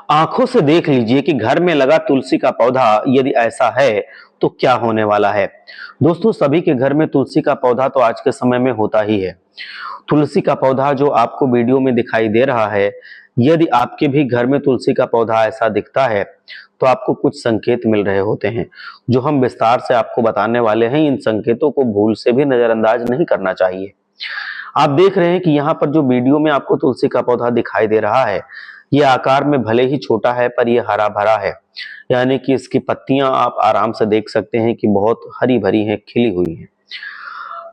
आंखों से देख लीजिए कि घर में लगा तुलसी का पौधा यदि ऐसा है तो क्या होने वाला है। दोस्तों, सभी के घर में तुलसी का पौधा तो आज के समय में होता ही है। तुलसी का पौधा जो आपको वीडियो में दिखाई दे रहा है, यदि आपके भी घर में तुलसी का पौधा ऐसा दिखता है तो आपको कुछ संकेत मिल रहे होते हैं जो हम विस्तार से आपको बताने वाले हैं। इन संकेतों को भूल से भी नजरअंदाज नहीं करना चाहिए। आप देख रहे हैं कि यहाँ पर जो वीडियो में आपको तुलसी का पौधा दिखाई दे रहा है, ये आकार में भले ही छोटा है पर ये हरा भरा है। यानी कि इसकी पत्तियां आप आराम से देख सकते हैं कि बहुत हरी भरी हैं, खिली हुई हैं,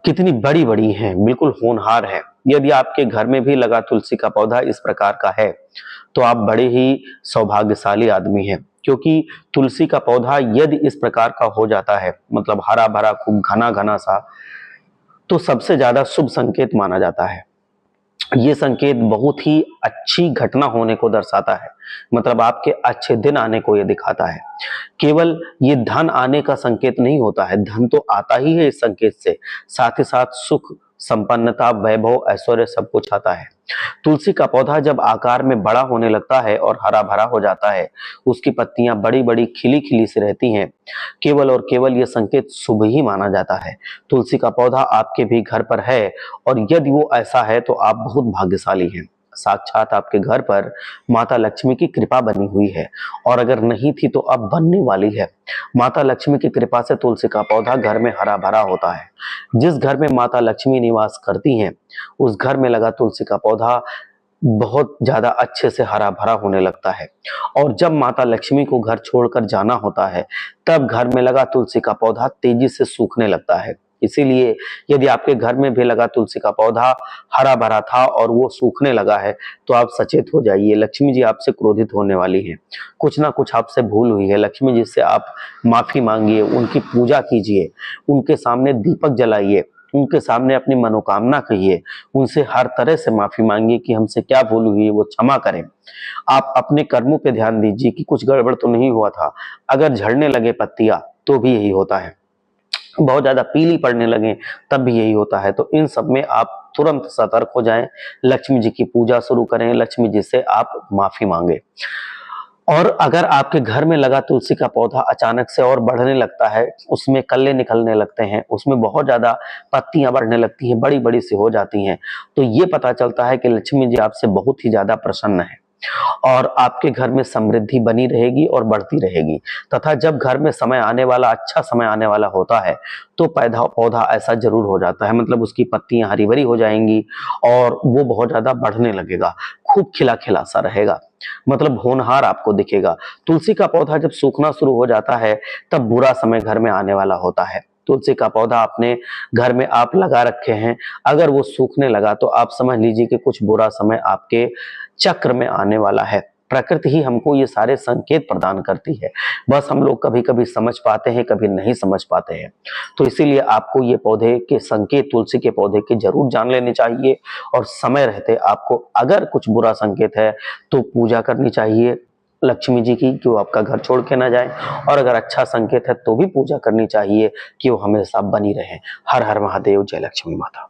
कितनी बड़ी बड़ी हैं, बिल्कुल होनहार है। यदि आपके घर में भी लगा तुलसी का पौधा इस प्रकार का है तो आप बड़े ही सौभाग्यशाली आदमी हैं, क्योंकि तुलसी का पौधा यदि इस प्रकार का हो जाता है, मतलब हरा भरा खूब घना घना सा, तो सबसे ज्यादा शुभ संकेत माना जाता है। ये संकेत बहुत ही अच्छी घटना होने को दर्शाता है, मतलब आपके अच्छे दिन आने को ये दिखाता है। केवल ये धन आने का संकेत नहीं होता है, धन तो आता ही है इस संकेत से, साथ ही साथ सुख, संपन्नता, वैभव, ऐश्वर्य सब कुछ आता है। तुलसी का पौधा जब आकार में बड़ा होने लगता है और हरा भरा हो जाता है, उसकी पत्तियां बड़ी बड़ी खिली खिली सी रहती हैं, केवल और केवल यह संकेत शुभ ही माना जाता है। तुलसी का पौधा आपके भी घर पर है और यदि वो ऐसा है तो आप बहुत भाग्यशाली हैं। साक्षात आपके घर पर माता लक्ष्मी की कृपा बनी हुई है, और अगर नहीं थी तो अब बनने वाली है। माता लक्ष्मी की कृपा से तुलसी का पौधा घर में हरा भरा होता है। जिस घर में माता लक्ष्मी निवास करती हैं, उस घर में लगा तुलसी का पौधा बहुत ज्यादा अच्छे से हरा भरा होने लगता है। और जब माता लक्ष्मी को घर छोड़कर जाना होता है, तब घर में लगा तुलसी का पौधा तेजी से सूखने लगता है। इसीलिए यदि आपके घर में भी लगा तुलसी का पौधा हरा भरा था और वो सूखने लगा है, तो आप सचेत हो जाइए, लक्ष्मी जी आपसे क्रोधित होने वाली हैं। कुछ ना कुछ आपसे भूल हुई है। लक्ष्मी जी से आप माफी मांगिए, उनकी पूजा कीजिए, उनके सामने दीपक जलाइए, उनके सामने अपनी मनोकामना कहिए, उनसे हर तरह से माफी मांगिए कि हमसे क्या भूल हुई है, वो क्षमा करें। आप अपने कर्मों पे ध्यान दीजिए कि कुछ गड़बड़ तो नहीं हुआ था। अगर झड़ने लगे पत्तियां तो भी यही होता है, बहुत ज्यादा पीली पड़ने लगे तब भी यही होता है। तो इन सब में आप तुरंत सतर्क हो जाएं, लक्ष्मी जी की पूजा शुरू करें, लक्ष्मी जी से आप माफी मांगे। और अगर आपके घर में लगा तुलसी का पौधा अचानक से और बढ़ने लगता है, उसमें कल्ले निकलने लगते हैं, उसमें बहुत ज्यादा पत्तियां बढ़ने लगती हैं, बड़ी बड़ी सी हो जाती हैं, तो ये पता चलता है कि लक्ष्मी जी आपसे बहुत ही ज्यादा प्रसन्न है और आपके घर में समृद्धि बनी रहेगी और बढ़ती रहेगी। तथा जब घर में समय आने वाला, अच्छा समय आने वाला होता है, तो पौधा ऐसा जरूर हो जाता है, मतलब उसकी पत्तियां हरी भरी हो जाएंगी और वो बहुत ज्यादा बढ़ने लगेगा, खूब खिला खिला सा रहेगा, मतलब होनहार आपको दिखेगा। तुलसी का पौधा जब सूखना शुरू हो जाता है, तब बुरा समय घर में आने वाला होता है। तुलसी का पौधा अपने घर में आप लगा रखे हैं, अगर वो सूखने लगा तो आप समझ लीजिए कि कुछ बुरा समय आपके चक्र में आने वाला है। प्रकृति ही हमको ये सारे संकेत प्रदान करती है, बस हम लोग कभी कभी समझ पाते हैं, कभी नहीं समझ पाते हैं। तो इसीलिए आपको ये पौधे के संकेत, तुलसी के पौधे के जरूर जान लेने चाहिए, और समय रहते आपको अगर कुछ बुरा संकेत है तो पूजा करनी चाहिए लक्ष्मी जी की, कि वो आपका घर छोड़ के ना जाए, और अगर अच्छा संकेत है तो भी पूजा करनी चाहिए कि वो हमेशा बनी रहे। हर हर महादेव, जय लक्ष्मी माता।